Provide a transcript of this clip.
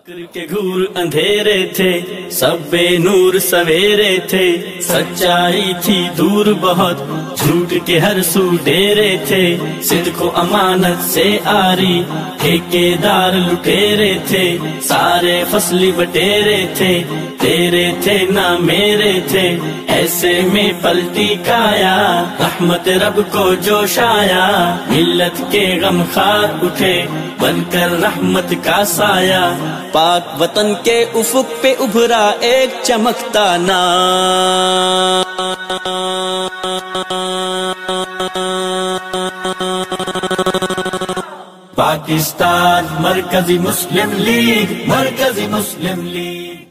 فقر کے گھور اندھیرے تھے، سب بے نور سویرے تھے، سچائی تھی دور بہت، جھوٹ کے ہر سو ڈیرے تھے، صدق و امانت سے آری ٹھیکے دار لٹیرے تھے، سارے فصلی بٹیرے تھے، تیرے تھے نہ میرے تھے، ایسے میں پلٹی کایا رحمت رب کو جوش آیا، ملت کے غم خار اٹھے بن کر رحمت کا سایہ، پاک وطن کے افق پہ ابھرا ایک چمکتا نام، پاکستان مرکزی مسلم لیگ، مرکزی مسلم لیگ۔